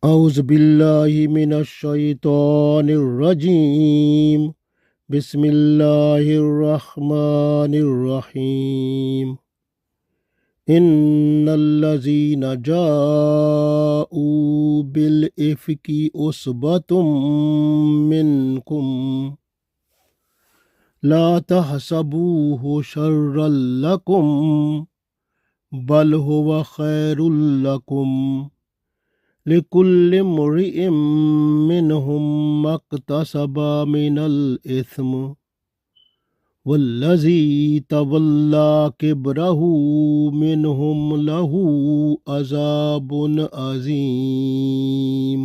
اعوذ باللہ من الشیطان الرجیم بسم اللہ الرحمن الرحیم ان الذین جاءوا بالافک عصبۃ منکم لا تحسبوه شرا لکم بل هو خیر لکم لِكُلِّ امْرِئٍ مِّنْهُمْ مَا اكْتَسَبَ مِنَ الْإِثْمِ وَالَّذِي تَوَلَّى كِبْرَهُ مِنْهُمْ لَهُ عَذَابٌ عَظِيمٌ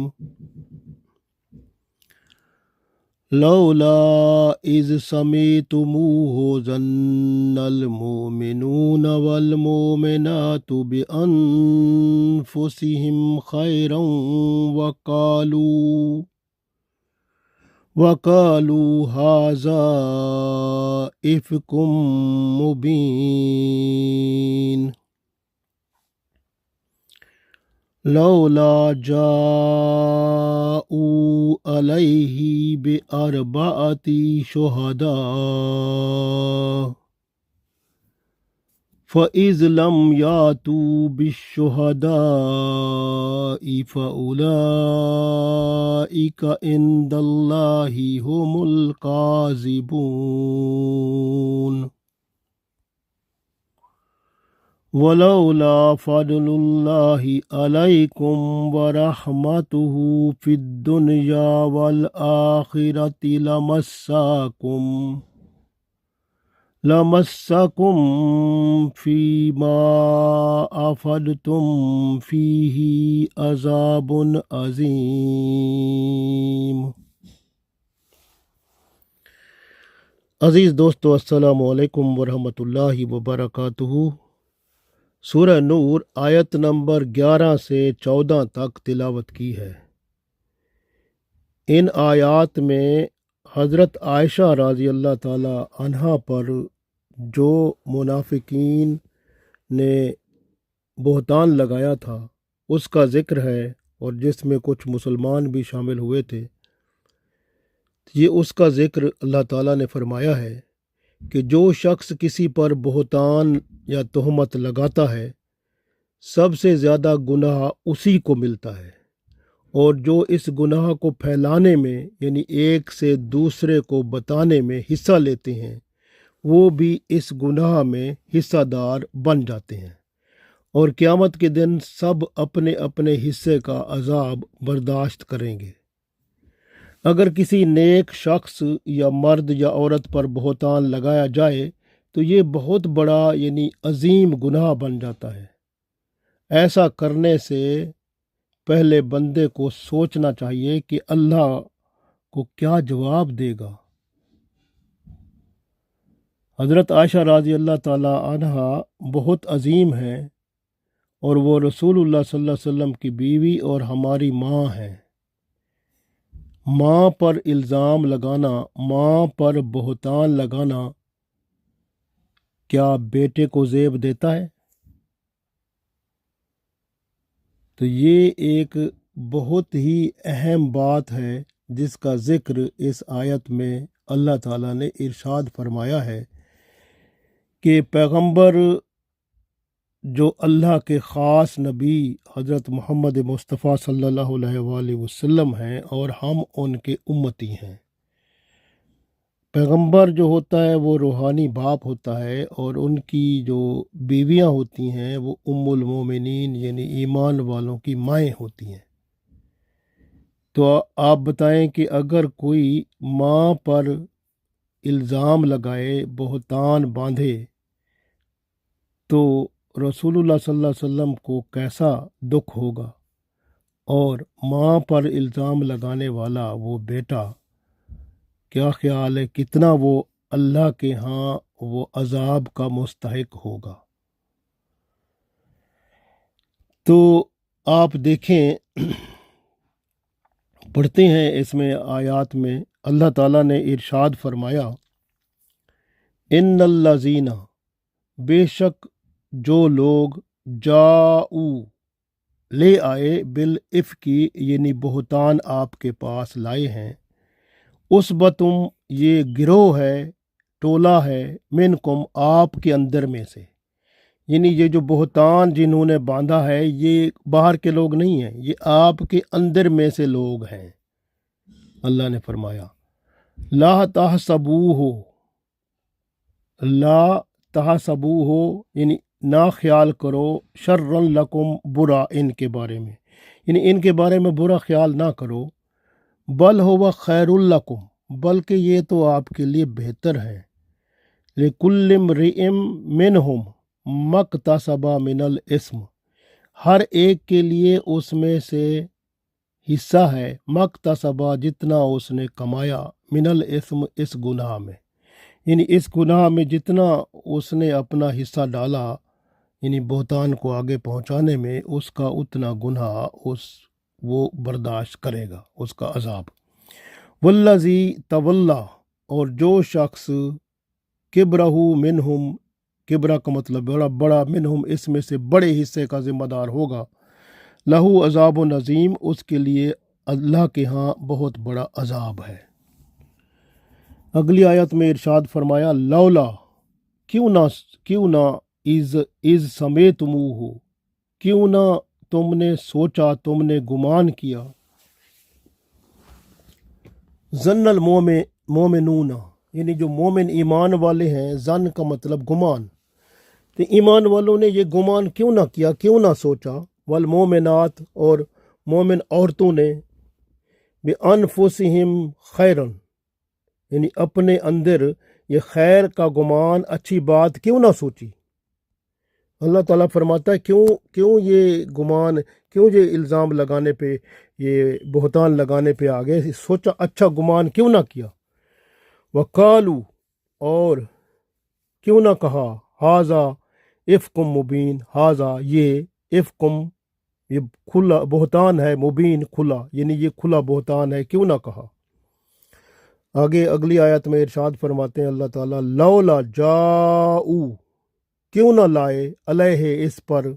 لولا إذ سمعتموه ظن المؤمنون والمؤمنات بأنفسهم خيرا وقالوا هذا إفك مبين لولا جاءوا عليه بأربعة شهداء فإذ لم يأتوا بالشهداء فأولئك عند الله هم الكاذبون ولولا فضل الله عليكم ورحمته في الدنيا والآخرة لمسكم فيما أفضتم فيه عذاب عظيم۔ عزیز دوستو، السلام علیکم ورحمۃ اللہ وبرکاتہ۔ سورہ نور آیت نمبر 11 سے 14 تک تلاوت کی ہے۔ ان آیات میں حضرت عائشہ رضی اللہ تعالی عنہا پر جو منافقین نے بہتان لگایا تھا اس کا ذکر ہے، اور جس میں کچھ مسلمان بھی شامل ہوئے تھے۔ یہ اس کا ذکر اللہ تعالیٰ نے فرمایا ہے کہ جو شخص کسی پر بہتان یا تہمت لگاتا ہے سب سے زیادہ گناہ اسی کو ملتا ہے، اور جو اس گناہ کو پھیلانے میں یعنی ایک سے دوسرے کو بتانے میں حصہ لیتے ہیں وہ بھی اس گناہ میں حصہ دار بن جاتے ہیں، اور قیامت کے دن سب اپنے اپنے حصے کا عذاب برداشت کریں گے۔ اگر کسی نیک شخص یا مرد یا عورت پر بہتان لگایا جائے تو یہ بہت بڑا یعنی عظیم گناہ بن جاتا ہے۔ ایسا کرنے سے پہلے بندے کو سوچنا چاہیے کہ اللہ کو کیا جواب دے گا۔ حضرت عائشہ رضی اللہ تعالی عنہا بہت عظیم ہیں، اور وہ رسول اللہ صلی اللہ علیہ وسلم کی بیوی اور ہماری ماں ہیں۔ ماں پر الزام لگانا، ماں پر بہتان لگانا کیا بیٹے کو زیب دیتا ہے؟ تو یہ ایک بہت ہی اہم بات ہے جس کا ذکر اس آیت میں اللہ تعالیٰ نے ارشاد فرمایا ہے کہ پیغمبر جو اللہ کے خاص نبی حضرت محمد مصطفیٰ صلی اللہ علیہ وآلہ وسلم ہیں اور ہم ان کے امتی ہیں۔ پیغمبر جو ہوتا ہے وہ روحانی باپ ہوتا ہے، اور ان کی جو بیویاں ہوتی ہیں وہ ام المومنین یعنی ایمان والوں کی مائیں ہوتی ہیں۔ تو آپ بتائیں کہ اگر کوئی ماں پر الزام لگائے، بہتان باندھے، تو رسول اللہ صلی اللہ علیہ وسلم کو کیسا دکھ ہوگا، اور ماں پر الزام لگانے والا وہ بیٹا کیا خیال ہے کتنا وہ اللہ کے ہاں وہ عذاب کا مستحق ہوگا۔ تو آپ دیکھیں، پڑھتے ہیں اس میں آیات میں اللہ تعالیٰ نے ارشاد فرمایا، ان الذین، بے شک جو لوگ جاؤ لے آئے بالافکی یعنی بہتان آپ کے پاس لائے ہیں، عصبتم یہ گروہ ہے، ٹولہ ہے، منکم آپ کے اندر میں سے، یعنی یہ جو بہتان جنہوں نے باندھا ہے یہ باہر کے لوگ نہیں ہیں، یہ آپ کے اندر میں سے لوگ ہیں۔ اللہ نے فرمایا لا تحسبوہ، لا تحسبوہ یعنی نہ خیال کرو، شرًا لکم برا ان کے بارے میں، یعنی ان کے بارے میں برا خیال نہ کرو، بل ہوا خیر لکم بلکہ یہ تو آپ کے لیے بہتر ہے، لکل امرئ منہم مکتسب من الاسم ہر ایک کے لیے اس میں سے حصہ ہے، مکتسبہ جتنا اس نے کمایا، من الاسم اس گناہ میں، یعنی اس گناہ میں جتنا اس نے اپنا حصہ ڈالا، یعنی بہتان کو آگے پہنچانے میں، اس کا اتنا گناہ وہ برداشت کرے گا، اس کا عذاب۔ والذی تولا اور جو شخص کبرہ منہم، کبرہ کا مطلب بڑا منہم اس میں سے بڑے حصے کا ذمہ دار ہوگا، لہو عذاب و نظیم اس کے لیے اللہ کے ہاں بہت بڑا عذاب ہے۔ اگلی آیت میں ارشاد فرمایا لولا کیوں نہ از سمیتموہ کیوں نہ تم نے سوچا، تم نے گمان کیا، ظن المومنون یعنی جو مومن ایمان والے ہیں، ظن کا مطلب گمان، تو ایمان والوں نے یہ گمان کیوں نہ کیا، کیوں نہ سوچا، والمومنات اور مومن عورتوں نے بانفسہم خیرن یعنی اپنے اندر یہ خیر کا گمان، اچھی بات کیوں نہ سوچی۔ اللہ تعالیٰ فرماتا ہے کیوں یہ گمان، کیوں یہ الزام لگانے پہ، یہ بہتان لگانے پہ آ گئے، سوچا اچھا گمان کیوں نہ کیا۔ وقالو اور کیوں نہ کہا، ہاذا افکم مبین، ہاذا یہ افکم یہ کھلا بہتان ہے، مبین کھلا، یعنی یہ کھلا بہتان ہے، کیوں نہ کہا۔ آگے اگلی آیت میں ارشاد فرماتے ہیں اللہ تعالیٰ لولا جاؤ کیوں نہ لائے، علیہ اس پر،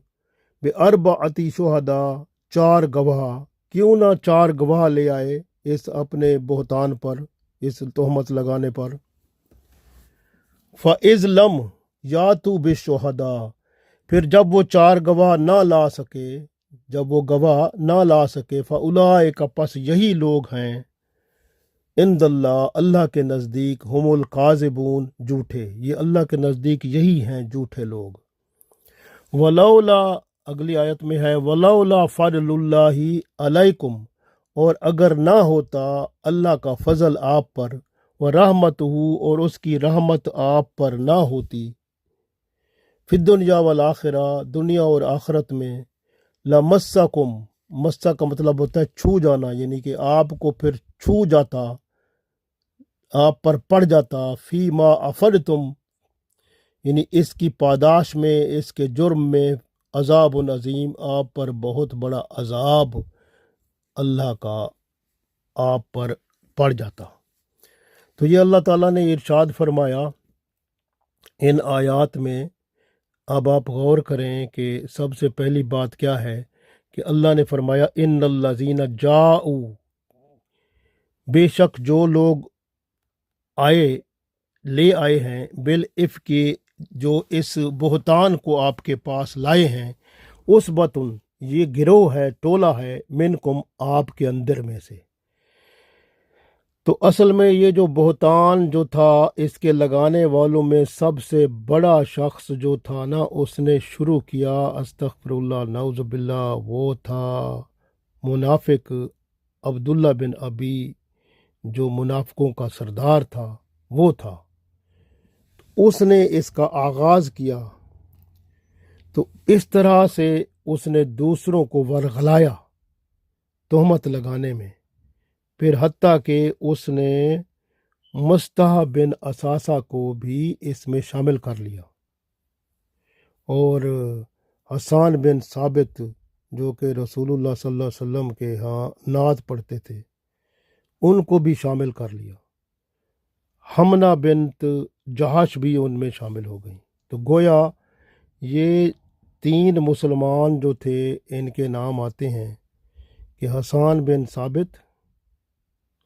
باربعۃ شہداء چار گواہ، کیوں نہ چار گواہ لے آئے اس اپنے بہتان پر، اس تہمت لگانے پر۔ فَإِذْ لَمْ یَأْتُوا بِالشُّہَدَاء پھر جب وہ چار گواہ نہ لا سکے، جب وہ گواہ نہ لا سکے، فَأُولَٰئِکَ پس یہی لوگ ہیں، عند اللہ اللہ کے نزدیک، ہم القاذبون جھوٹے، یہ اللہ کے نزدیک یہی ہیں جھوٹے لوگ۔ ولولا اگلی آیت میں ہے ولولا فضل اللہ علیکم اور اگر نہ ہوتا اللہ کا فضل آپ پر، ورحمتہ اور اس کی رحمت آپ پر نہ ہوتی، فی الدنیا والآخرہ دنیا اور آخرت میں، لمسکم مسا کا مطلب ہوتا ہے چھو جانا، یعنی کہ آپ کو پھر چھو جاتا، آپ پر پڑ جاتا، فی ما افدتم یعنی اس کی پاداش میں، اس کے جرم میں، عذاب عظیم آپ پر بہت بڑا عذاب اللہ کا آپ پر پڑ جاتا۔ تو یہ اللہ تعالیٰ نے ارشاد فرمایا ان آیات میں۔ اب آپ غور کریں کہ سب سے پہلی بات کیا ہے کہ اللہ نے فرمایا ان الذین جاؤ بے شک جو لوگ لے آئے ہیں، بالافک جو اس بہتان کو آپ کے پاس لائے ہیں، عصبتن یہ گروہ ہے، ٹولہ ہے، منکم آپ کے اندر میں سے۔ تو اصل میں یہ جو بہتان جو تھا، اس کے لگانے والوں میں سب سے بڑا شخص جو تھا نا، اس نے شروع کیا، استغفر اللہ نعوذ باللہ، وہ تھا منافق عبداللہ بن ابی، جو منافقوں کا سردار تھا، وہ تھا، اس نے اس کا آغاز کیا۔ تو اس طرح سے اس نے دوسروں کو ورغلایا تہمت لگانے میں، پھر حتیٰ کہ اس نے مصطح بن اثاثہ کو بھی اس میں شامل کر لیا، اور حسان بن ثابت جو کہ رسول اللہ صلی اللہ علیہ وسلم کے ہاں نعت پڑھتے تھے، ان کو بھی شامل کر لیا، حمنہ بنت جہش بھی ان میں شامل ہو گئیں۔ تو گویا یہ 3 مسلمان جو تھے ان کے نام آتے ہیں کہ حسان بن ثابت،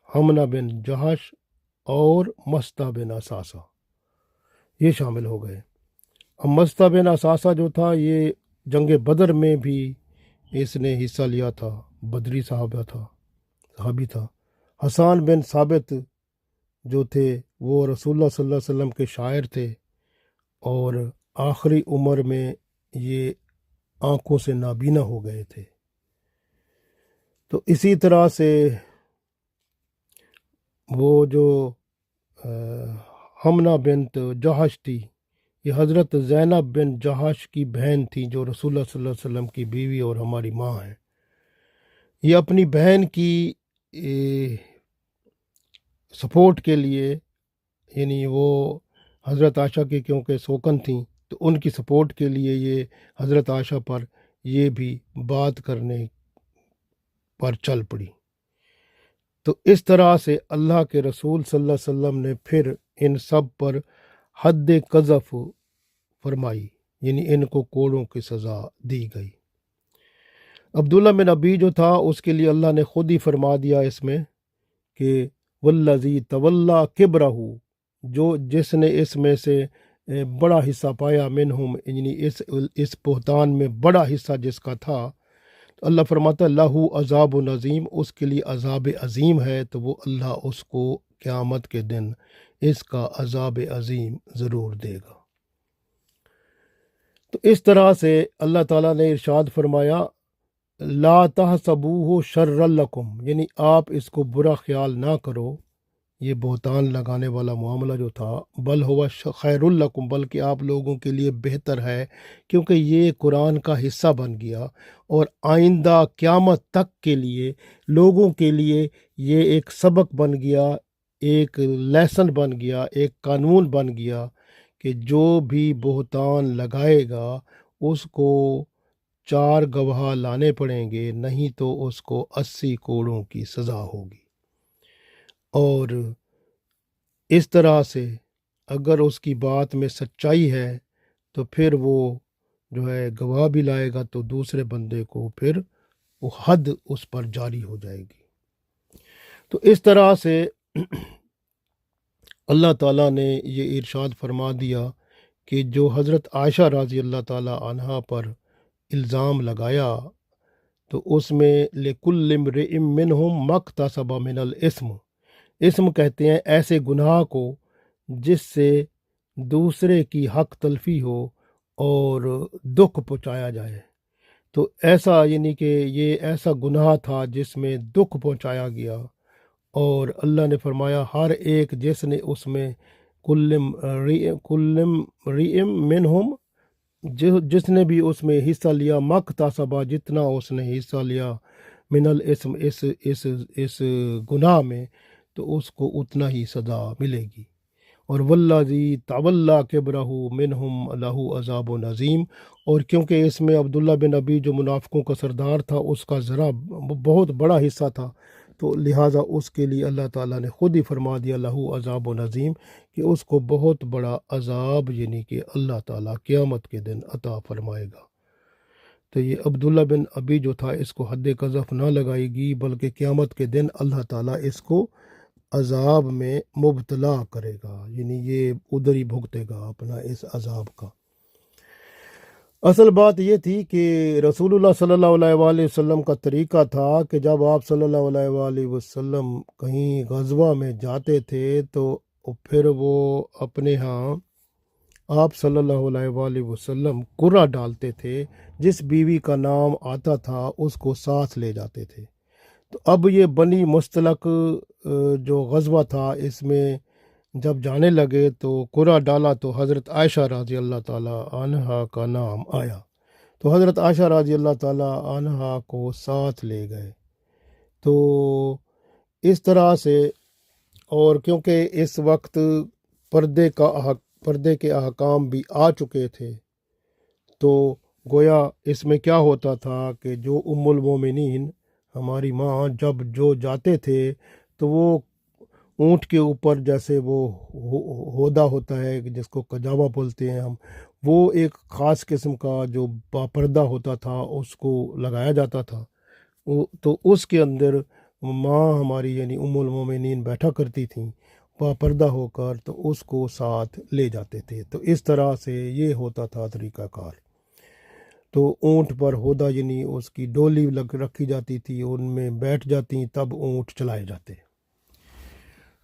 حمنہ بن جہش اور مستہ بن اثاثہ، یہ شامل ہو گئے۔ اب مستہ بن اثاثہ جو تھا یہ جنگ بدر میں بھی اس نے حصہ لیا تھا، بدری صحابی تھا۔ حسان بن ثابت جو تھے وہ رسول اللہ صلی اللہ علیہ وسلم کے شاعر تھے، اور آخری عمر میں یہ آنکھوں سے نابینا ہو گئے تھے۔ تو اسی طرح سے وہ جو حمنہ بنت جہش تھی، یہ حضرت زینب بن جہش کی بہن تھی، جو رسول اللہ صلی اللہ علیہ وسلم کی بیوی اور ہماری ماں ہیں۔ یہ اپنی بہن کی سپورٹ کے لیے، یعنی وہ حضرت عائشہ کی کیونکہ سوکن تھیں، تو ان کی سپورٹ کے لیے یہ حضرت عائشہ پر یہ بھی بات کرنے پر چل پڑی۔ تو اس طرح سے اللہ کے رسول صلی اللہ علیہ وسلم نے پھر ان سب پر حد قذف فرمائی، یعنی ان کو کوڑوں کی سزا دی گئی۔ عبداللہ بن ابی جو تھا اس کے لیے اللہ نے خود ہی فرما دیا اس میں کہ والذی تولا کبرہ، جس نے اس میں سے بڑا حصہ پایا، منہم یعنی اس بہتان میں بڑا حصہ جس کا تھا، تو اللہ فرماتا ہے لہو عذاب عظیم، اس کے لیے عذاب عظیم ہے، تو وہ اللہ اس کو قیامت کے دن اس کا عذاب عظیم ضرور دے گا۔ تو اس طرح سے اللہ تعالیٰ نے ارشاد فرمایا لا تحسبوہ شر لکم، یعنی آپ اس کو برا خیال نہ کرو، یہ بہتان لگانے والا معاملہ جو تھا، بل ہوا خیر لکم، بلکہ آپ لوگوں کے لیے بہتر ہے، کیونکہ یہ قرآن کا حصہ بن گیا، اور آئندہ قیامت تک کے لیے لوگوں کے لیے یہ ایک سبق بن گیا، ایک لیسن بن گیا، ایک قانون بن گیا کہ جو بھی بہتان لگائے گا اس کو 4 گواہ لانے پڑیں گے، نہیں تو اس کو 80 کوڑوں کی سزا ہوگی۔ اور اس طرح سے اگر اس کی بات میں سچائی ہے تو پھر وہ جو ہے گواہ بھی لائے گا، تو دوسرے بندے کو پھر وہ حد اس پر جاری ہو جائے گی۔ تو اس طرح سے اللہ تعالیٰ نے یہ ارشاد فرما دیا کہ جو حضرت عائشہ رضی اللہ تعالیٰ عنہا پر الزام لگایا، تو اس میں لِكُلِّ امْرِئٍ مِّنْهُمْ مَا اكْتَسَبَ مِنَ الْإِثْمِ، اسم کہتے ہیں ایسے گناہ کو جس سے دوسرے کی حق تلفی ہو اور دکھ پہنچایا جائے۔ تو ایسا یعنی کہ یہ ایسا گناہ تھا جس میں دکھ پہنچایا گیا، اور اللہ نے فرمایا ہر ایک جس نے اس میں کل امرئ منہم، جس نے بھی اس میں حصہ لیا، مقتصبہ جتنا اس نے حصہ لیا، من الاسم اس گناہ میں، تو اس کو اتنا ہی سزا ملے گی۔ اور والذی تولا کبرہ منہم لہ عذاب عظیم، اور کیونکہ اس میں عبداللہ بن ابی جو منافقوں کا سردار تھا اس کا ذرا بہت بڑا حصہ تھا، تو لہٰذا اس کے لیے اللہ تعالیٰ نے خود ہی فرما دیا لہ عذاب عظیم، کہ اس کو بہت بڑا عذاب یعنی کہ اللہ تعالیٰ قیامت کے دن عطا فرمائے گا۔ تو یہ عبداللہ بن ابی جو تھا اس کو حد قذف نہ لگائے گی، بلکہ قیامت کے دن اللہ تعالیٰ اس کو عذاب میں مبتلا کرے گا، یعنی یہ ادھر ہی بھگتے گا اپنا اس عذاب کا۔ اصل بات یہ تھی کہ رسول اللہ صلی اللہ علیہ وآلہ وسلم کا طریقہ تھا کہ جب آپ صلی اللہ علیہ وآلہ وسلم کہیں غزوہ میں جاتے تھے تو پھر وہ اپنے ہاں آپ صلی اللہ علیہ وآلہ وسلم قرہ ڈالتے تھے، جس بیوی کا نام آتا تھا اس کو ساتھ لے جاتے تھے۔ تو اب یہ بنی مستلق جو غزوہ تھا اس میں جب جانے لگے تو قرہ ڈالا، تو حضرت عائشہ رضی اللہ تعالیٰ عنہا کا نام آیا، تو حضرت عائشہ رضی اللہ تعالیٰ عنہا کو ساتھ لے گئے۔ تو اس طرح سے، اور کیونکہ اس وقت پردے کے احکام بھی آ چکے تھے، تو گویا اس میں کیا ہوتا تھا کہ جو ام المومنین ہماری ماں جب جو جاتے تھے تو وہ اونٹ کے اوپر، جیسے وہ ہودہ ہوتا ہے جس کو کجاوا بولتے ہیں ہم، وہ ایک خاص قسم کا جو باپردہ ہوتا تھا اس کو لگایا جاتا تھا، تو اس کے اندر ماں ہماری یعنی ام المومنین بیٹھا کرتی تھیں باپردہ ہو کر، تو اس کو ساتھ لے جاتے تھے۔ تو اس طرح سے یہ ہوتا تھا طریقہ کار۔ تو اونٹ پر ہودا یعنی اس کی ڈولی رکھی جاتی تھی، ان میں بیٹھ جاتی، تب اونٹ چلائے جاتے۔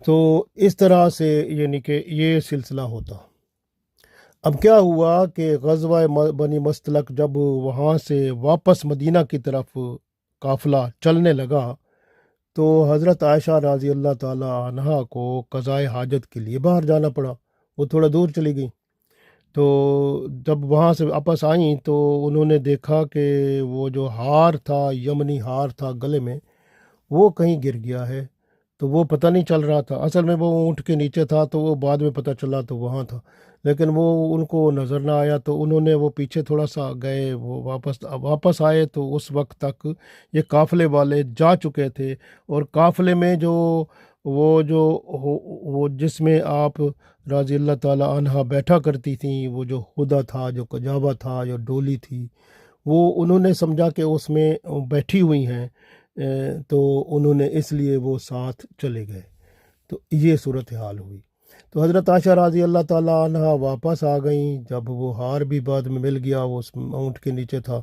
تو اس طرح سے یعنی کہ یہ سلسلہ ہوتا۔ اب کیا ہوا کہ غزوہ بنی مستلق جب وہاں سے واپس مدینہ کی طرف قافلہ چلنے لگا، تو حضرت عائشہ رضی اللہ تعالی عنہا کو قضائے حاجت کے لیے باہر جانا پڑا، وہ تھوڑا دور چلی گئی۔ تو جب وہاں سے واپس آئیں تو انہوں نے دیکھا کہ وہ جو ہار تھا، یمنی ہار تھا گلے میں، وہ کہیں گر گیا ہے۔ تو وہ پتہ نہیں چل رہا تھا، اصل میں وہ اونٹ کے نیچے تھا، تو وہ بعد میں پتہ چلا تو وہاں تھا، لیکن وہ ان کو نظر نہ آیا۔ تو انہوں نے وہ پیچھے تھوڑا سا گئے، وہ واپس آئے تو اس وقت تک یہ قافلے والے جا چکے تھے، اور قافلے میں وہ جس میں آپ رضی اللہ تعالی عنہ بیٹھا کرتی تھیں، وہ جو ہدا تھا، جو کجابہ تھا، جو ڈولی تھی، وہ انہوں نے سمجھا کہ اس میں بیٹھی ہوئی ہیں، تو انہوں نے اس لیے وہ ساتھ چلے گئے۔ تو یہ صورتحال ہوئی۔ تو حضرت عائشہ رضی اللہ تعالیٰ عنہ واپس آ گئیں، جب وہ ہار بھی بعد میں مل گیا، وہ اس اونٹ کے نیچے تھا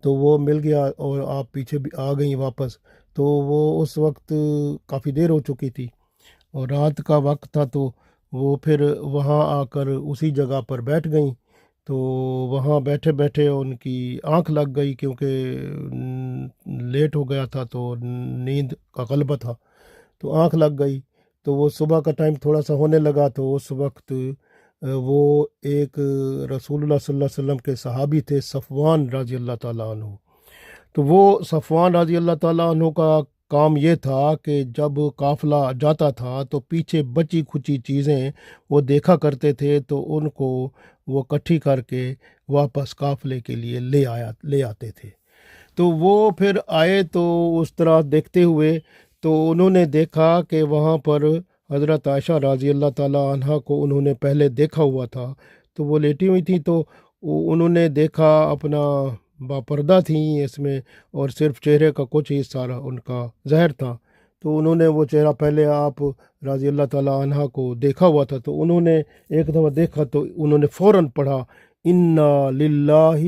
تو وہ مل گیا، اور آپ پیچھے بھی آ گئیں واپس۔ تو وہ اس وقت کافی دیر ہو چکی تھی اور رات کا وقت تھا، تو وہ پھر وہاں آ کر اسی جگہ پر بیٹھ گئیں۔ تو وہاں بیٹھے بیٹھے ان کی آنکھ لگ گئی، کیونکہ لیٹ ہو گیا تھا تو نیند کا غلبہ تھا، تو آنکھ لگ گئی۔ تو وہ صبح کا ٹائم تھوڑا سا ہونے لگا، تو اس وقت وہ ایک رسول اللہ صلی اللہ علیہ وسلم کے صحابی تھے، صفوان رضی اللہ تعالیٰ عنہ۔ تو وہ صفوان رضی اللہ تعالیٰ عنہ کا کام یہ تھا کہ جب قافلہ جاتا تھا تو پیچھے بچی کھچی چیزیں وہ دیکھا کرتے تھے، تو ان کو وہ اکٹھی کر کے واپس قافلے کے لیے لے آتے تھے۔ تو وہ پھر آئے تو اس طرح دیکھتے ہوئے، تو انہوں نے دیکھا کہ وہاں پر حضرت عائشہ رضی اللہ تعالیٰ عنہا کو انہوں نے پہلے دیکھا ہوا تھا، تو وہ لیٹی ہوئی تھیں، تو انہوں نے دیکھا اپنا باپردہ تھیں اس میں، اور صرف چہرے کا کچھ حصہ ان کا ظاہر تھا۔ تو انہوں نے وہ چہرہ پہلے آپ رضی اللہ تعالیٰ عنہ کو دیکھا ہوا تھا، تو انہوں نے ایک دفعہ دیکھا تو انہوں نے فوراً پڑھا انا للہ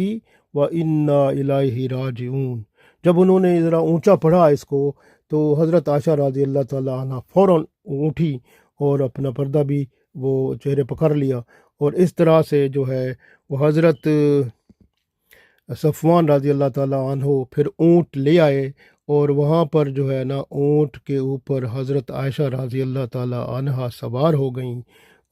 و انا الیہ راجعون۔ جب انہوں نے ذرا اونچا پڑھا اس کو، تو حضرت عائشہ رضی اللہ تعالیٰ عنہ فوراً اٹھی اور اپنا پردہ بھی وہ چہرے پکڑ لیا، اور اس طرح سے جو ہے وہ حضرت صفوان رضی اللہ تعالیٰ عنہ پھر اونٹ لے آئے، اور وہاں پر جو ہے نا اونٹ کے اوپر حضرت عائشہ رضی اللہ تعالیٰ عنہ سوار ہو گئیں،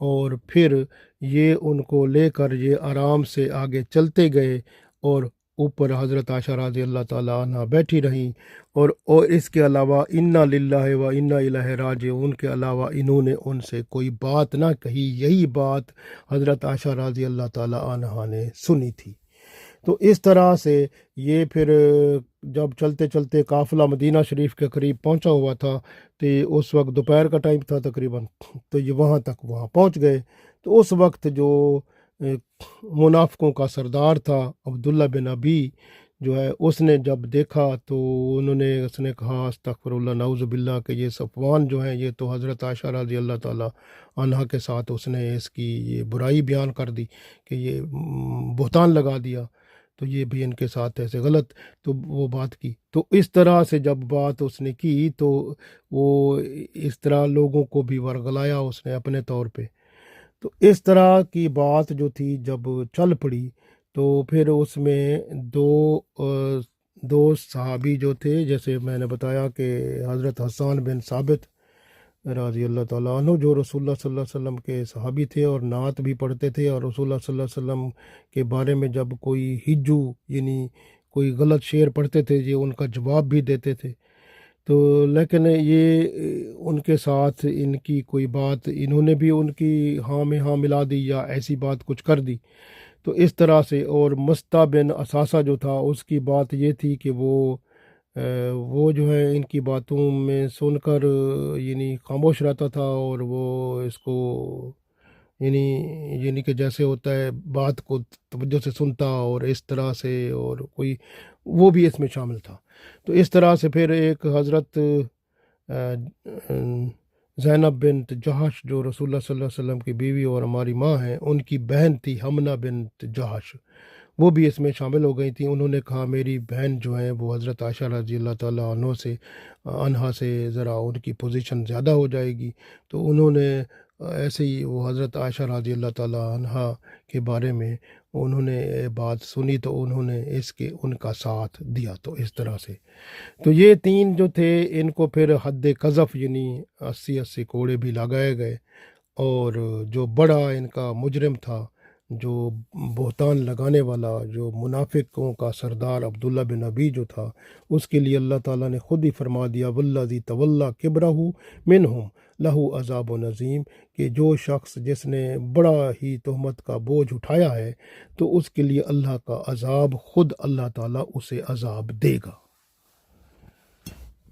اور پھر یہ ان کو لے کر یہ آرام سے آگے چلتے گئے، اور اوپر حضرت عائشہ رضی اللہ تعالیٰ عنہ بیٹھی رہیں، اور اس کے علاوہ انا للہ و انا الیہ راجعون کے علاوہ انہوں نے ان سے کوئی بات نہ کہی۔ یہی بات حضرت عائشہ رضی اللہ تعالیٰ عنہ نے سنی تھی۔ تو اس طرح سے یہ پھر جب چلتے چلتے قافلہ مدینہ شریف کے قریب پہنچا ہوا تھا، تو اس وقت دوپہر کا ٹائم تھا تقریباً، تو یہ وہاں پہنچ گئے۔ تو اس وقت جو منافقوں کا سردار تھا عبداللہ بن ابی جو ہے، اس نے جب دیکھا تو اس نے کہا استغفر اللہ نعوذ باللہ کہ یہ صفوان جو ہیں، یہ تو حضرت عائشہ رضی اللہ تعالیٰ عنہ کے ساتھ اس نے اس کی یہ برائی بیان کر دی کہ یہ بہتان لگا دیا، تو یہ بھی ان کے ساتھ ایسے غلط، تو وہ بات کی۔ تو اس طرح سے جب بات اس نے کی تو وہ اس طرح لوگوں کو بھی ورگلایا اس نے اپنے طور پہ۔ تو اس طرح کی بات جو تھی جب چل پڑی، تو پھر اس میں دو صحابی جو تھے، جیسے میں نے بتایا کہ حضرت حسان بن ثابت رضی اللہ تعالیٰ عنہ جو رسول اللہ صلی اللہ علیہ وسلم کے صحابی تھے اور نعت بھی پڑھتے تھے، اور رسول اللہ صلی اللہ علیہ وسلم کے بارے میں جب کوئی ہجو یعنی کوئی غلط شعر پڑھتے تھے، یہ ان کا جواب بھی دیتے تھے۔ تو لیکن یہ ان کے ساتھ ان کی کوئی بات، انہوں نے بھی ان کی ہاں میں ہاں ملا دی یا ایسی بات کچھ کر دی۔ تو اس طرح سے، اور مستہ بن اثاثہ جو تھا، اس کی بات یہ تھی کہ وہ جو ہے ان کی باتوں میں سن کر یعنی خاموش رہتا تھا، اور وہ اس کو یعنی کہ جیسے ہوتا ہے بات کو توجہ سے سنتا اور اس طرح سے، اور کوئی وہ بھی اس میں شامل تھا۔ تو اس طرح سے پھر ایک حضرت زینب بنت جہش جو رسول اللہ صلی اللہ علیہ وسلم کی بیوی اور ہماری ماں ہیں، ان کی بہن تھی حمنہ بنت جہش، وہ بھی اس میں شامل ہو گئی تھیں۔ انہوں نے کہا میری بہن جو ہیں وہ حضرت عائشہ رضی اللہ تعالیٰ عنہا سے ذرا ان کی پوزیشن زیادہ ہو جائے گی، تو انہوں نے ایسے ہی وہ حضرت عائشہ رضی اللہ تعالیٰ عنہا کے بارے میں انہوں نے بات سنی، تو انہوں نے ان کا ساتھ دیا۔ تو اس طرح سے تو یہ تین جو تھے ان کو پھر حد قذف یعنی 80 کوڑے بھی لگائے گئے، اور جو بڑا ان کا مجرم تھا، جو بہتان لگانے والا، جو منافقوں کا سردار عبداللہ بن ابی جو تھا، اس کے لیے اللہ تعالیٰ نے خود ہی فرما دیا والذی تولی کبرہ منہم لہ عذاب عظیم، کہ جو شخص جس نے بڑا ہی تہمت کا بوجھ اٹھایا ہے تو اس کے لیے اللہ کا عذاب، خود اللہ تعالیٰ اسے عذاب دے گا۔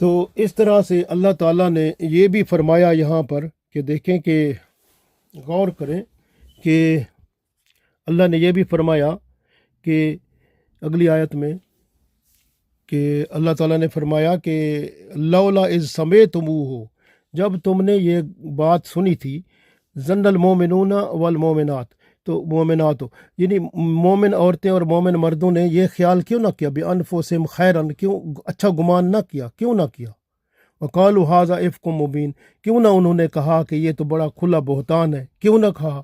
تو اس طرح سے اللہ تعالیٰ نے یہ بھی فرمایا یہاں پر کہ دیکھیں کہ غور کریں کہ اللہ نے یہ بھی فرمایا کہ اگلی آیت میں کہ اللہ تعالیٰ نے فرمایا کہ لولا اذ سمعتموہ، جب تم نے یہ بات سنی تھی، ظن المومنون والمومنات، تو مومنات یعنی مومن عورتیں اور مومن مردوں نے یہ خیال کیوں نہ کیا بانفسہم خیرا، کیوں اچھا گمان نہ کیا، کیوں نہ کیا، وقالوا ھذا افک مبین، کیوں نہ انہوں نے کہا کہ یہ تو بڑا کھلا بہتان ہے، کیوں نہ کہا،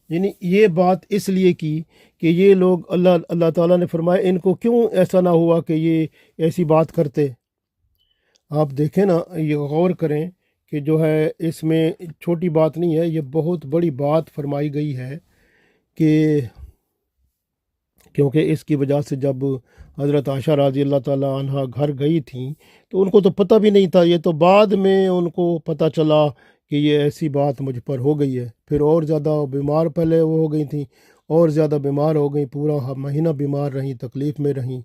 یعنی یہ بات اس لیے کی کہ یہ لوگ اللہ تعالیٰ نے فرمایا ان کو کیوں ایسا نہ ہوا کہ یہ ایسی بات کرتے۔ آپ دیکھیں نا، یہ غور کریں کہ جو ہے اس میں چھوٹی بات نہیں ہے، یہ بہت بڑی بات فرمائی گئی ہے، کہ کیونکہ اس کی وجہ سے جب حضرت عائشہ رضی اللہ تعالیٰ عنہ گھر گئی تھیں تو ان کو تو پتہ بھی نہیں تھا، یہ تو بعد میں ان کو پتہ چلا کہ یہ ایسی بات مجھ پر ہو گئی ہے۔ پھر اور زیادہ بیمار، پہلے وہ ہو گئی تھیں اور زیادہ بیمار ہو گئیں، پورا مہینہ بیمار رہیں، تکلیف میں رہیں۔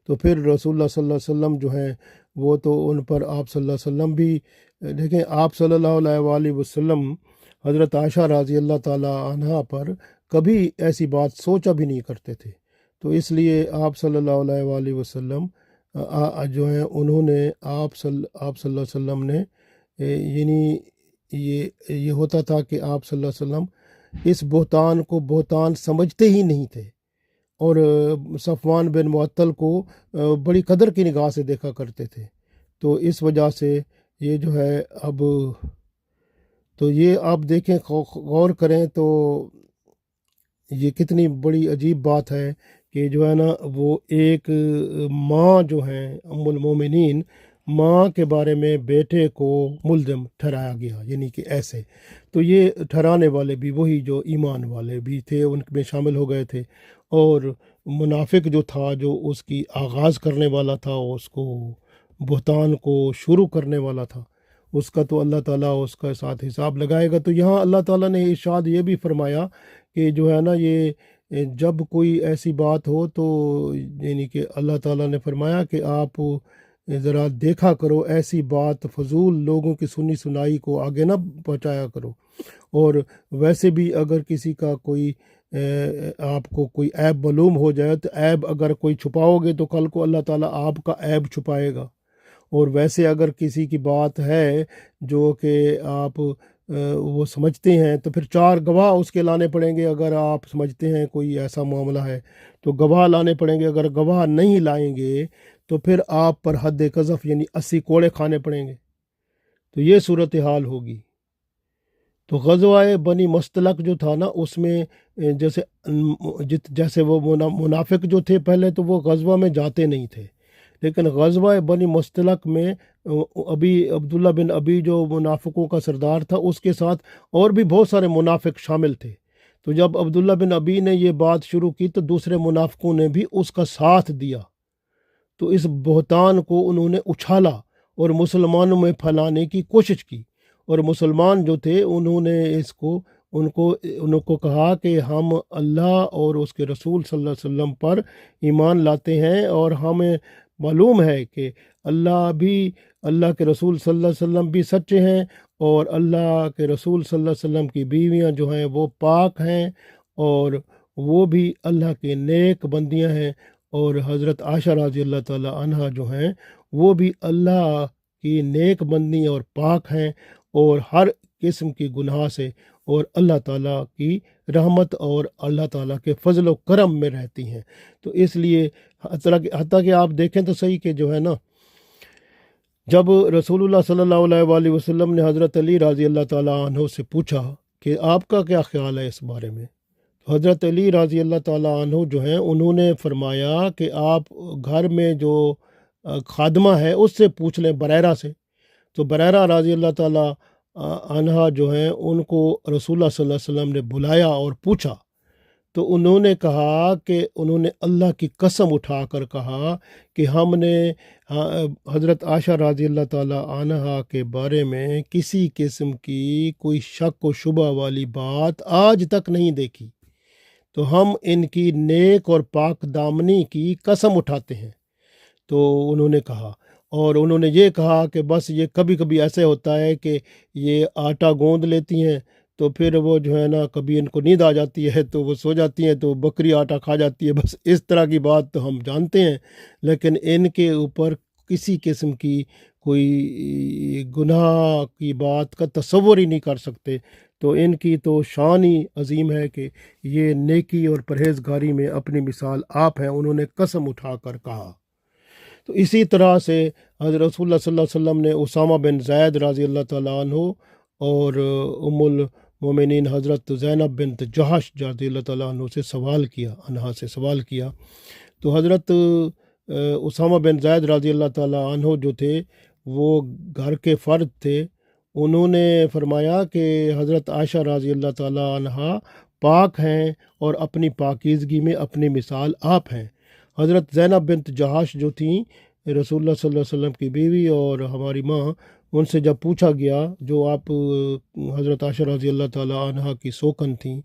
تو پھر رسول اللہ صلی اللہ علیہ وسلم جو ہیں وہ تو ان پر آپ صلی اللہ علیہ وسلم بھی دیکھیں، آپ صلی اللہ علیہ وآلہ وسلم حضرت عائشہ رضی اللہ تعالیٰ عنہ پر کبھی ایسی بات سوچا بھی نہیں کرتے تھے۔ تو اس لیے آپ صلی اللہ علیہ وآلہ وسلم جو ہیں انہوں نے آپ صلی اللہ علیہ وسلم نے یعنی یہ ہوتا تھا کہ آپ صلی اللہ علیہ وسلم اس بہتان کو بہتان سمجھتے ہی نہیں تھے، اور صفوان بن معطل کو بڑی قدر کی نگاہ سے دیکھا کرتے تھے۔ تو اس وجہ سے یہ جو ہے اب تو یہ آپ دیکھیں، غور کریں تو یہ کتنی بڑی عجیب بات ہے کہ جو ہے نا وہ ایک ماں جو ہیں ام المومنین، ماں کے بارے میں بیٹے کو ملزم ٹھہرایا گیا، یعنی کہ ایسے تو یہ ٹھہرانے والے بھی وہی جو ایمان والے بھی تھے ان میں شامل ہو گئے تھے، اور منافق جو تھا، جو اس کی آغاز کرنے والا تھا، اس کو بہتان کو شروع کرنے والا تھا، اس کا تو اللہ تعالیٰ اس کا ساتھ حساب لگائے گا۔ تو یہاں اللہ تعالیٰ نے ارشاد یہ بھی فرمایا کہ جو ہے نا یہ جب کوئی ایسی بات ہو تو یعنی کہ اللہ تعالیٰ نے فرمایا کہ آپ ذرا دیکھا کرو، ایسی بات فضول لوگوں کی سنی سنائی کو آگے نہ پہنچایا کرو، اور ویسے بھی اگر کسی کا کوئی آپ کو کوئی عیب معلوم ہو جائے تو عیب اگر کوئی چھپاؤ گے تو کل کو اللہ تعالیٰ آپ کا عیب چھپائے گا، اور ویسے اگر کسی کی بات ہے جو کہ آپ وہ سمجھتے ہیں تو پھر 4 گواہ اس کے لانے پڑیں گے۔ اگر آپ سمجھتے ہیں کوئی ایسا معاملہ ہے تو گواہ لانے پڑیں گے، اگر گواہ نہیں لائیں گے تو پھر آپ پر حد قذف یعنی 80 کوڑے کھانے پڑیں گے۔ تو یہ صورتحال ہوگی۔ تو غزوہ بنی مستلق جو تھا نا، اس میں جیسے وہ منافق جو تھے پہلے تو وہ غزوہ میں جاتے نہیں تھے، لیکن غزوہ بنی مستلق میں ابھی عبداللہ بن ابی جو منافقوں کا سردار تھا، اس کے ساتھ اور بھی بہت سارے منافق شامل تھے۔ تو جب عبداللہ بن ابی نے یہ بات شروع کی تو دوسرے منافقوں نے بھی اس کا ساتھ دیا، تو اس بہتان کو انہوں نے اچھالا اور مسلمانوں میں پھیلانے کی کوشش کی، اور مسلمان جو تھے انہوں نے ان کو کہا کہ ہم اللہ اور اس کے رسول صلی اللہ علیہ وسلم پر ایمان لاتے ہیں، اور ہمیں معلوم ہے کہ اللہ کے رسول صلی اللہ علیہ وسلم بھی سچے ہیں، اور اللہ کے رسول صلی اللہ علیہ وسلم کی بیویاں جو ہیں وہ پاک ہیں، اور وہ بھی اللہ کے نیک بندیاں ہیں، اور حضرت عائشہ رضی اللہ تعالی عنہا جو ہیں وہ بھی اللہ کی نیک بندی اور پاک ہیں، اور ہر قسم کی گناہ سے اور اللہ تعالیٰ کی رحمت اور اللہ تعالیٰ کے فضل و کرم میں رہتی ہیں۔ تو اس لیے حتیٰ کہ آپ دیکھیں تو صحیح کہ جو ہے نا، جب رسول اللہ صلی اللہ علیہ وآلہ وسلم نے حضرت علی رضی اللہ تعالیٰ عنہ سے پوچھا کہ آپ کا کیا خیال ہے اس بارے میں، تو حضرت علی رضی اللہ تعالیٰ عنہ جو ہیں انہوں نے فرمایا کہ آپ گھر میں جو خادمہ ہے اس سے پوچھ لیں، بریرہ سے۔ تو بریرہ رضی اللہ تعالیٰ عنہا جو ہیں ان کو رسول اللہ صلی اللہ علیہ وسلم نے بلایا اور پوچھا، تو انہوں نے کہا کہ انہوں نے اللہ کی قسم اٹھا کر کہا کہ ہم نے حضرت عائشہ رضی اللہ تعالیٰ عنہا کے بارے میں کسی قسم کی کوئی شک و شبہ والی بات آج تک نہیں دیکھی، تو ہم ان کی نیک اور پاک دامنی کی قسم اٹھاتے ہیں۔ تو انہوں نے کہا، اور انہوں نے یہ کہا کہ بس یہ کبھی کبھی ایسے ہوتا ہے کہ یہ آٹا گوندھ لیتی ہیں، تو پھر وہ جو ہے نا کبھی ان کو نیند آ جاتی ہے تو وہ سو جاتی ہیں، تو بکری آٹا کھا جاتی ہے، بس اس طرح کی بات تو ہم جانتے ہیں، لیکن ان کے اوپر کسی قسم کی کوئی گناہ کی بات کا تصور ہی نہیں کر سکتے۔ تو ان کی تو شان ہی عظیم ہے کہ یہ نیکی اور پرہیزگاری میں اپنی مثال آپ ہیں، انہوں نے قسم اٹھا کر کہا۔ تو اسی طرح سے حضرت رسول اللہ صلی اللہ علیہ وسلم نے اسامہ بن زید رضی اللہ تعالیٰ عنہ اور ام المومنین حضرت زینب بنت جہش رضی اللہ تعالیٰ عنہ سے سوال کیا۔ تو حضرت اسامہ بن زید رضی اللہ تعالیٰ عنہ جو تھے وہ گھر کے فرد تھے، انہوں نے فرمایا کہ حضرت عائشہ رضی اللہ تعالیٰ عنہ پاک ہیں اور اپنی پاکیزگی میں اپنی مثال آپ ہیں۔ حضرت زینب بنت جہش جو تھیں رسول اللہ صلی اللہ علیہ وسلم کی بیوی اور ہماری ماں، ان سے جب پوچھا گیا، جو آپ حضرت عائشہ رضی اللہ تعالیٰ عنہ کی سوکن تھیں،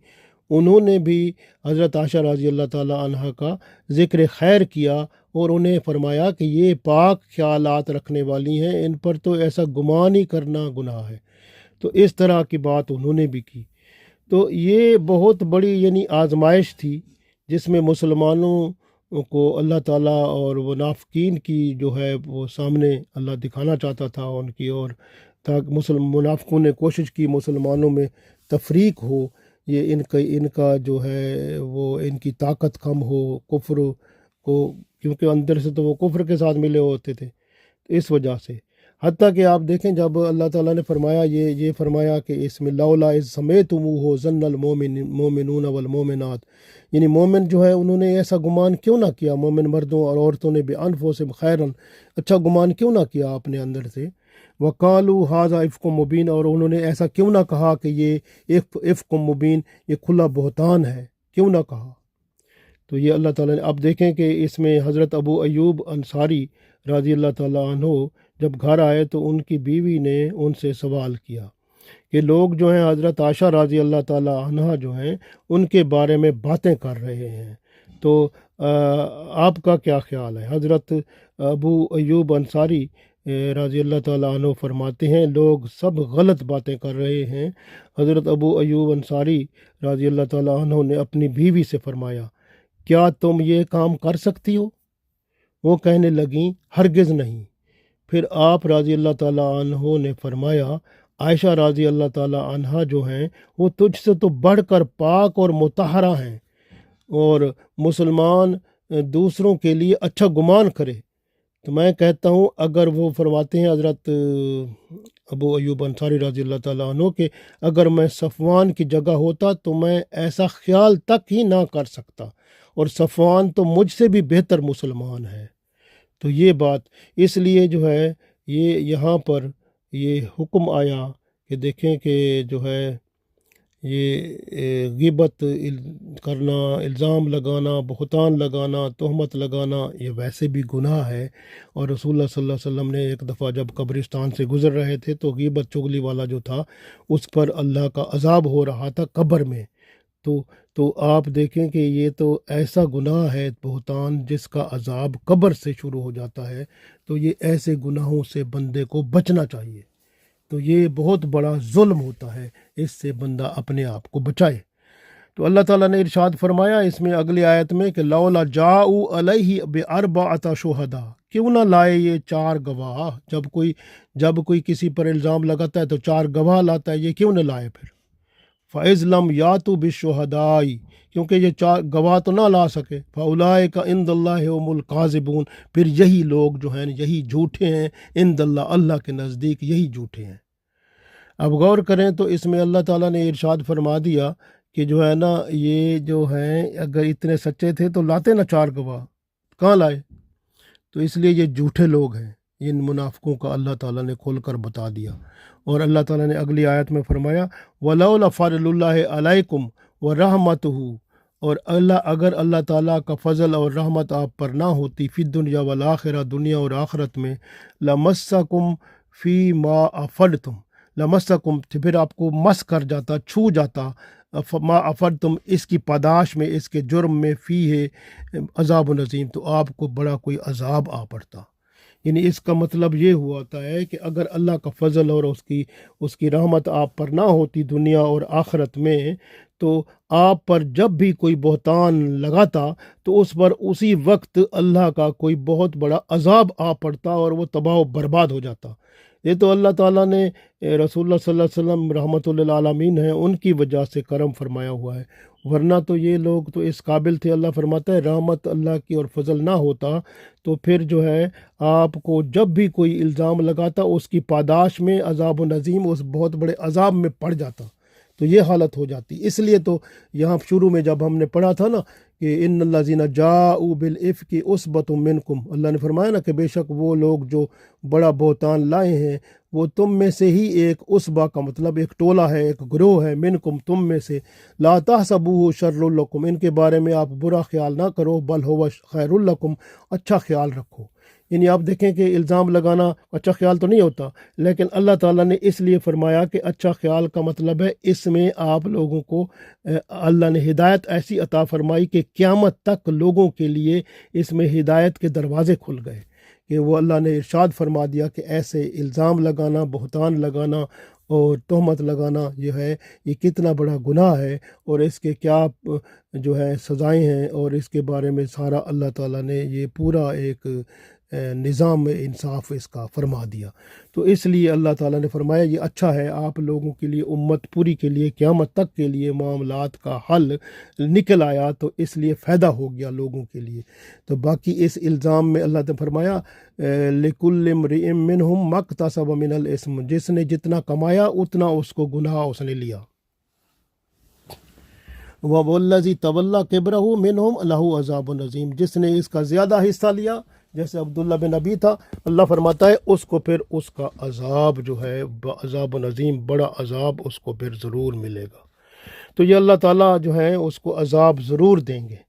انہوں نے بھی حضرت عائشہ رضی اللہ تعالیٰ عنہ کا ذکر خیر کیا اور انہیں فرمایا کہ یہ پاک خیالات رکھنے والی ہیں، ان پر تو ایسا گمان ہی کرنا گناہ ہے۔ تو اس طرح کی بات انہوں نے بھی کی۔ تو یہ بہت بڑی آزمائش تھی جس میں مسلمانوں کو اللہ تعالیٰ اور منافقین کی جو ہے وہ سامنے اللہ دکھانا چاہتا تھا ان کی، اور تاکہ منافقوں نے کوشش کی مسلمانوں میں تفریق ہو، یہ ان کا جو ہے وہ ان کی طاقت کم ہو، کفر کو، کیونکہ اندر سے تو وہ کفر کے ساتھ ملے ہوتے تھے، تو اس وجہ سے حتیٰ کہ آپ دیکھیں جب اللہ تعالیٰ نے فرمایا یہ فرمایا کہ اس میں لولا اذ سمیتموہ ظن المومنون والمومنات، مومن جو ہے انہوں نے ایسا گمان کیوں نہ کیا، مومن مردوں اور عورتوں نے بانفسہم خیرا، اچھا گمان کیوں نہ کیا اپنے اندر سے، وقالوا ھذا افک مبین، اور انہوں نے ایسا کیوں نہ کہا کہ یہ افک مبین، یہ کھلا بہتان ہے، کیوں نہ کہا۔ تو یہ اللہ تعالیٰ نے، اب دیکھیں کہ اس میں حضرت ابو ایوب انصاری رضی اللہ تعالیٰ عنہ جب گھر آئے تو ان کی بیوی نے ان سے سوال کیا کہ لوگ جو ہیں حضرت عائشہ رضی اللہ تعالیٰ عنہ جو ہیں ان کے بارے میں باتیں کر رہے ہیں، تو آپ کا کیا خیال ہے؟ حضرت ابو ایوب انصاری رضی اللہ تعالیٰ عنہ فرماتے ہیں لوگ سب غلط باتیں کر رہے ہیں۔ حضرت ابو ایوب انصاری رضی اللہ تعالیٰ عنہ نے اپنی بیوی سے فرمایا کیا تم یہ کام کر سکتی ہو؟ وہ کہنے لگیں ہرگز نہیں۔ پھر آپ رضی اللہ تعالیٰ عنہ نے فرمایا عائشہ رضی اللہ تعالیٰ عنہ جو ہیں وہ تجھ سے تو بڑھ کر پاک اور مطہرہ ہیں، اور مسلمان دوسروں کے لیے اچھا گمان کرے۔ تو میں کہتا ہوں اگر وہ فرماتے ہیں حضرت ابو ایوب انصاری رضی اللہ تعالیٰ عنہ کہ اگر میں صفوان کی جگہ ہوتا تو میں ایسا خیال تک ہی نہ کر سکتا، اور صفوان تو مجھ سے بھی بہتر مسلمان ہے۔ تو یہ بات اس لیے جو ہے یہ یہاں پر یہ حکم آیا کہ دیکھیں کہ جو ہے یہ غیبت کرنا، الزام لگانا، بہتان لگانا، تہمت لگانا یہ ویسے بھی گناہ ہے، اور رسول اللہ صلی اللہ علیہ وسلم نے ایک دفعہ جب قبرستان سے گزر رہے تھے تو غیبت چغلی والا جو تھا اس پر اللہ کا عذاب ہو رہا تھا قبر میں، تو تو آپ دیکھیں کہ یہ تو ایسا گناہ ہے بہتان جس کا عذاب قبر سے شروع ہو جاتا ہے، تو یہ ایسے گناہوں سے بندے کو بچنا چاہیے۔ تو یہ بہت بڑا ظلم ہوتا ہے، اس سے بندہ اپنے آپ کو بچائے۔ تو اللہ تعالیٰ نے ارشاد فرمایا اس میں اگلی آیت میں کہ لولا جاؤ علیہ باربعۃ شہداء، کیوں نہ لائے یہ 4 گواہ؟ جب کوئی کسی پر الزام لگاتا ہے تو 4 گواہ لاتا ہے، یہ کیوں نہ لائے پھر؟ فَإِذْ لَمْ يَأْتُوا بِالشُّهَدَاءِ، کیونکہ یہ 4 گواہ تو نہ لا سکے، فَأُولَٰئِکَ عِندَ اللہِ هُمُ الْكَاذِبُونَ، پھر یہی لوگ جو ہیں یہی جھوٹے ہیں، عند اللہ، اللہ کے نزدیک یہی جھوٹے ہیں۔ اب غور کریں تو اس میں اللہ تعالیٰ نے ارشاد فرما دیا کہ جو ہے نا یہ جو ہیں اگر اتنے سچے تھے تو لاتے نا 4 گواہ، کہاں لائے؟ تو اس لیے یہ جھوٹے لوگ ہیں، ان منافقوں کا اللہ تعالیٰ نے کھول کر بتا دیا۔ اور اللہ تعالیٰ نے اگلی آیت میں فرمایا وَلَوْلَا فَضْلُ اللَّهِ عَلَيْكُمْ وَرَحْمَتُهُ، اور اگر اللہ تعالیٰ کا فضل اور رحمت آپ پر نہ ہوتی، فی الدنیا والآخرہ، دنیا اور آخرت میں، لَمَسَّكُمْ فِي مَا أَفَضْتُمْ، لَمَسَّكُمْ، پھر آپ کو مس کر جاتا، چھو جاتا، ما افدتم، اس کی پاداش میں، اس کے جرم میں، فی ہے عذاب نظیم، تو آپ کو بڑا کوئی عذاب آ پڑتا۔ یعنی اس کا مطلب یہ ہوتا ہے کہ اگر اللہ کا فضل اور اس کی رحمت آپ پر نہ ہوتی دنیا اور آخرت میں، تو آپ پر جب بھی کوئی بہتان لگاتا تو اس پر اسی وقت اللہ کا کوئی بہت بڑا عذاب آ پڑتا اور وہ تباہ و برباد ہو جاتا۔ یہ تو اللہ تعالیٰ نے رسول اللہ صلی اللہ علیہ وسلم رحمۃ للعالمین ہیں، ان کی وجہ سے کرم فرمایا ہوا ہے، ورنہ تو یہ لوگ تو اس قابل تھے۔ اللہ فرماتا ہے رحمت اللہ کی اور فضل نہ ہوتا تو پھر جو ہے آپ کو جب بھی کوئی الزام لگاتا اس کی پاداش میں عذاب و نظیم، اس بہت بڑے عذاب میں پڑ جاتا، تو یہ حالت ہو جاتی۔ اس لیے تو یہاں شروع میں جب ہم نے پڑھا تھا نا کہ ان الذین جاؤوا بالافک عصبۃ منکم، اللہ نے فرمایا نا کہ بے شک وہ لوگ جو بڑا بہتان لائے ہیں وہ تم میں سے ہی ایک، عصبہ کا مطلب ایک ٹولہ ہے، ایک گروہ ہے، منکم، تم میں سے، لا تحسبوہ شر لکم، ان کے بارے میں آپ برا خیال نہ کرو، بل ہو خیر لکم، اچھا خیال رکھو۔ یعنی آپ دیکھیں کہ الزام لگانا اچھا خیال تو نہیں ہوتا، لیکن اللہ تعالیٰ نے اس لیے فرمایا کہ اچھا خیال کا مطلب ہے اس میں آپ لوگوں کو اللہ نے ہدایت ایسی عطا فرمائی کہ قیامت تک لوگوں کے لیے اس میں ہدایت کے دروازے کھل گئے، کہ وہ اللہ نے ارشاد فرما دیا کہ ایسے الزام لگانا، بہتان لگانا اور تہمت لگانا یہ کتنا بڑا گناہ ہے، اور اس کے کیا جو ہے سزائیں ہیں، اور اس کے بارے میں سارا اللہ تعالیٰ نے یہ پورا ایک نظام انصاف اس کا فرما دیا۔ تو اس لیے اللہ تعالیٰ نے فرمایا یہ اچھا ہے آپ لوگوں کے لیے، امت پوری کے لیے، قیامت تک کے لیے معاملات کا حل نکل آیا، تو اس لیے فائدہ ہو گیا لوگوں کے لیے۔ تو باقی اس الزام میں اللہ نے فرمایا لِكُلِّ امْرِئٍ مِّنْهُمْ مَا اكْتَسَبَ مِنَ الْإِثْمِ، جس نے جتنا کمایا اتنا اس کو گناہ اس نے لیا۔ وَالَّذِي تَوَلَّىٰ كِبْرَهُ مِنْهُمْ لَهُ عَذَابٌ عَظِيمٌ، جس نے اس کا زیادہ حصہ لیا جیسے عبداللہ بن ابی تھا، اللہ فرماتا ہے اس کو پھر اس کا عذاب جو ہے عذاب عظیم، بڑا عذاب اس کو پھر ضرور ملے گا۔ تو یہ اللہ تعالیٰ جو ہے اس کو عذاب ضرور دیں گے۔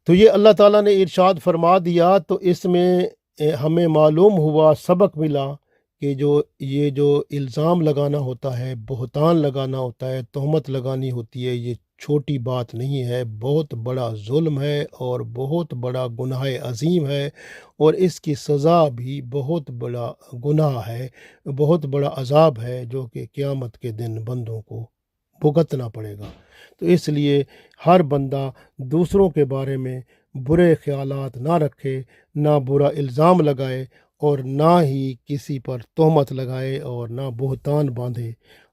تو یہ اللہ تعالیٰ نے ارشاد فرما دیا، تو اس میں ہمیں معلوم ہوا، سبق ملا کہ یہ جو الزام لگانا ہوتا ہے، بہتان لگانا ہوتا ہے، تہمت لگانی ہوتی ہے، یہ چھوٹی بات نہیں ہے، بہت بڑا ظلم ہے اور بہت بڑا گناہ عظیم ہے، اور اس کی سزا بھی بہت بڑا گناہ ہے، بہت بڑا عذاب ہے، جو کہ قیامت کے دن بندوں کو بھگتنا پڑے گا۔ تو اس لیے ہر بندہ دوسروں کے بارے میں برے خیالات نہ رکھے، نہ برا الزام لگائے، اور نہ ہی کسی پر تہمت لگائے، اور نہ بہتان باندھے،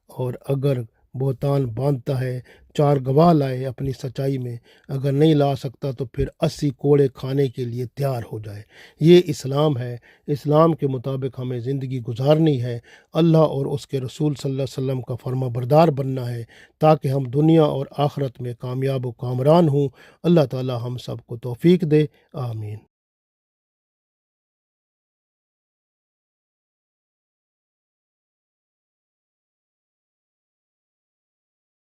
اور اگر بہتان باندھتا ہے 4 گواہ لائے اپنی سچائی میں، اگر نہیں لا سکتا تو پھر 80 کوڑے کھانے کے لیے تیار ہو جائے۔ یہ اسلام ہے، اسلام کے مطابق ہمیں زندگی گزارنی ہے، اللہ اور اس کے رسول صلی اللہ علیہ وسلم کا فرما بردار بننا ہے، تاکہ ہم دنیا اور آخرت میں کامیاب و کامران ہوں۔ اللہ تعالی ہم سب کو توفیق دے، آمین۔